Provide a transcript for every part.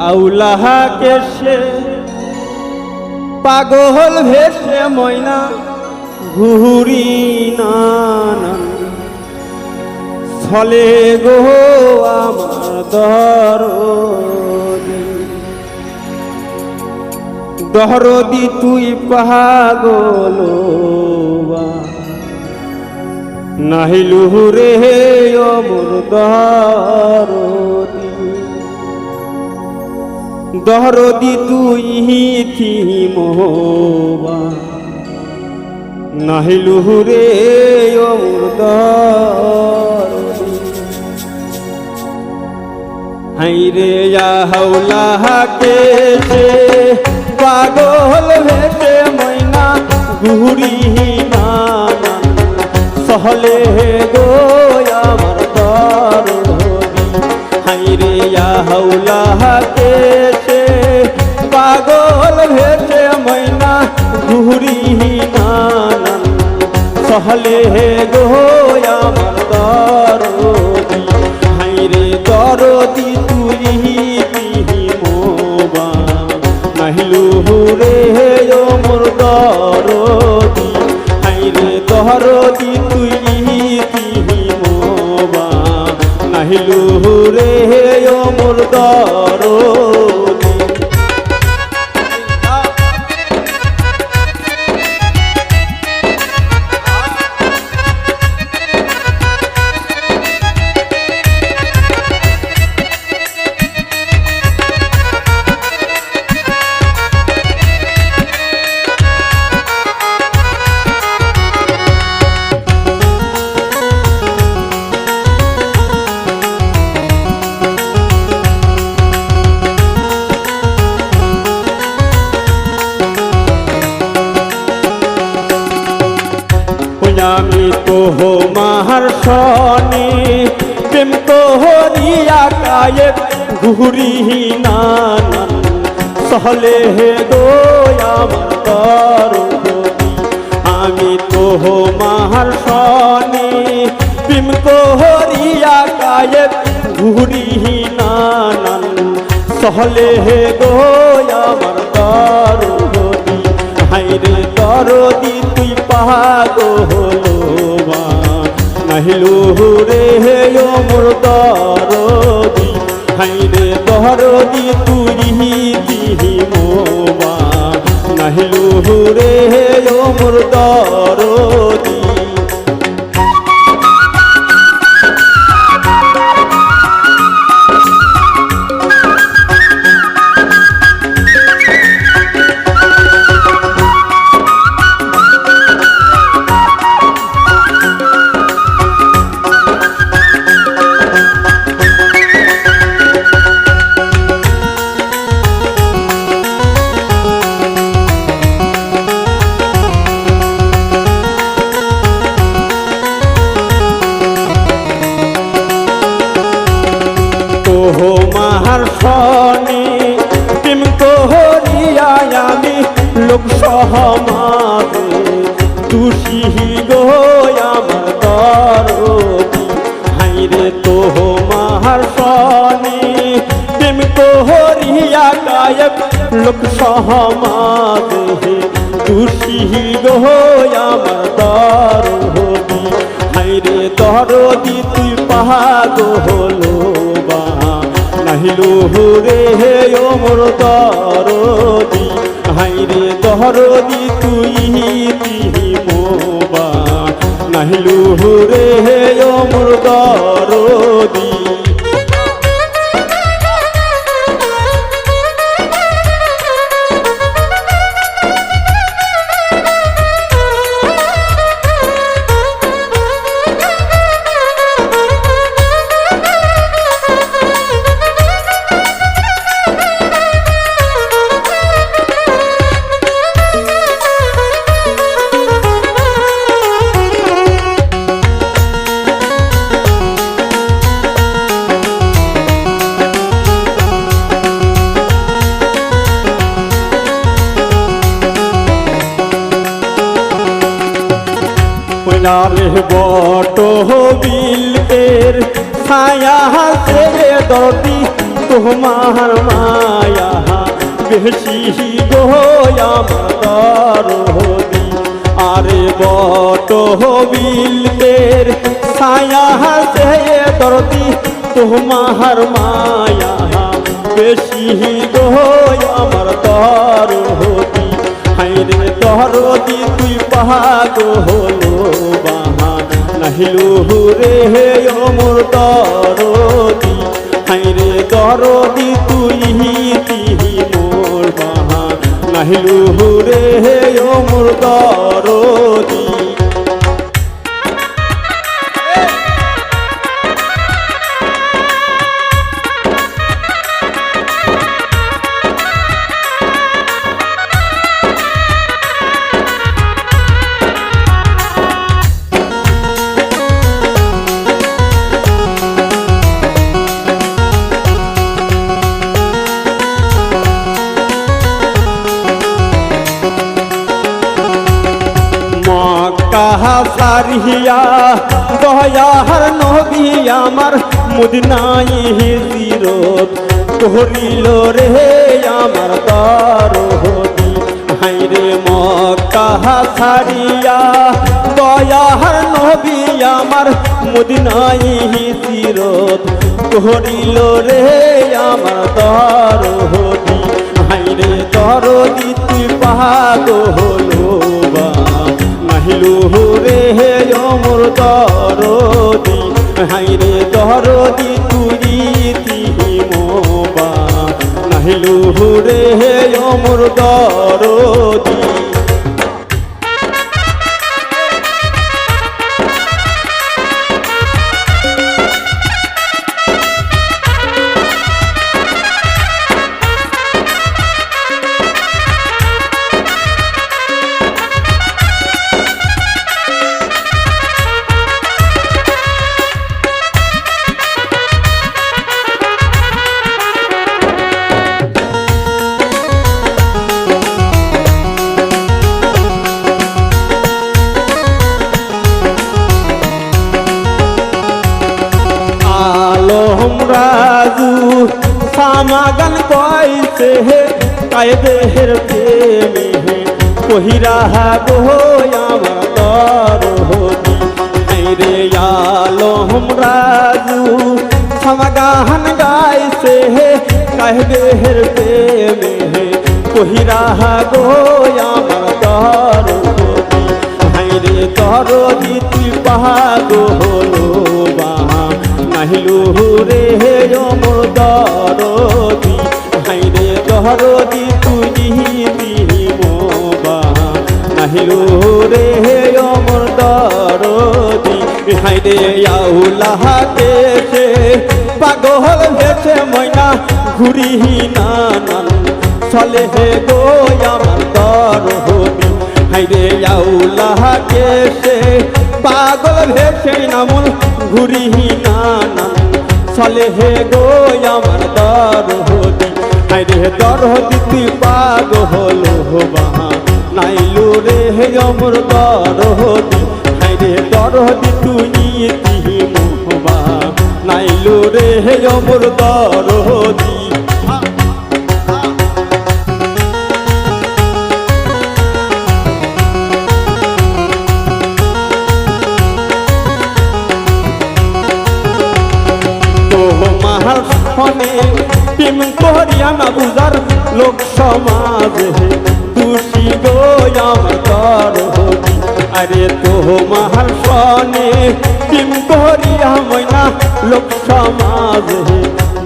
আউলাহাকে সে পাগল ভেসে ময়না ঘুরি নানা ছলে গো আমার দরদি তুই পাগল নাহিলু রে অমর দরদি তুই থিমোবা নাহিলু রে অমর হাইরে হাওলাহাকে সে পাগল ভেসে ময়না ঘুরি নানা সহলে গো আমার দরদি হাইরে হাওলাহাকে সে পাগল ভেসে ময়না ঘুরি নানা সহলে গো আমার দরদি হাইরে দরদি তুই মোবা নাহিলু রে মোর দরদি হাইরে দরদি তুই মোবা নাহিলু রে মোর দরদি আমি তো মার সনে প্রেম তো হরিয়া কায়ে ঘুরি নানা সহলে গো আমার দরদি আমি তো মার সনে প্রেম তো হরিয়া কায়ে ঘুরি নানা সহলে গো আমার দরদি হাইরে দরদি তুই পাগল নাহিলু রে মোর দরদি হাইরে দরদি তুই মোবা নাহিলু রে মোর দরদি মার সনে প্রেম তো হরিয়া আমি লোক সহমাদে তুষি গো আমার দরদি হাইরে তো মার সনে প্রেম তো হরিয়া গায়ক লোক সহমাদে তুষি গো আমার দরদি হাইরে দরদি তুই পাগল নাহিলু রে মোর দরদি হাইরে দরদি তুই মোবা নাহিলু রে মোর দরদি নারে বট বিলের ছায়া হাসে দরদি তোমার মা বেশি গো আমার দরদি আরে বট বিলের ছায়া হাসে দরদি তোমার মায়া বেশি গো আমার দরদি হাইরে দরদি তুই পাগো হলো বাহা নাহিলু রে ও মোর দরদি হাইরে দরদি তুই তিহি মোর বাহা নাহিলু রে ও মোর দরদি কাহা সারিয়া দয়ার নবী আমার মুদিনাই হিজিরত করিল রে আমার দরদি হাইরে মক্কা সারিয়া দয়ার নবী আমার মুদিনাই হিজিরত করিল রে আমার দরদি হাইরে দরদি তুই পাগো হলো বা নাহিলু রে মোর দরদি হাইরে দরদি তুই তিহি মোবা নাহিলু রে মোর দরদি রাজু সামাগান কইছে কায়দের প্রেমে কহিরা গো আমার দরদি হাইরে আলম রাজু সামাগান গাইছে কায়দের প্রেমে কহিরা গো আমার দরদি হাইরে দরদি তুই পাগো হলো বাহা নাহিলু রে মোর দরদি হাইরে দরদি তুই দিহি মোবা নাহিলু রে মোর দরদি হাইরে আউলাহা দেশে পাগল ভেছে ময়না ঘুরিহি নানান চলে হে গো আমার দরদি হাইরে আউলাহা দেশে পাগল ভেছে নামুল ঘুরিহি নানান চলে হে গো আমার দরদি হাইরে দরদি তুই পাগো হলো বাহা নাইলু রে আমার দরদি হাইরে দরদি তুই তিহি মোহবা নাইলু রে আমার দরদি প্রেম করিয়া না বুঝার লোক সমাজে দুষি গো আমার দরদি আরে তোমার সনে প্রেম করিয়া ময়না লোক সমাজে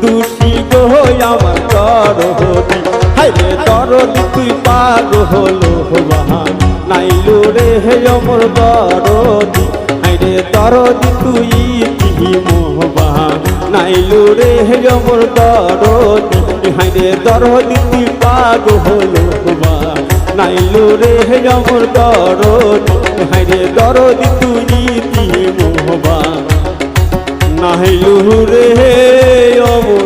দুষি গো আমার দরদি হাইরে দরদি তুই পাগো হলো বাহা নাইলু রে আমার দরদি হাইরে দরদি তুই তিহি মোহবা নাইলু রে আমার দরদি হাইরে দরদি তুই পাগো হলো বা নাইলু রে আমার দরদি হাইরে দরদি তুই তিহি মোহবা নাইলু রে আমার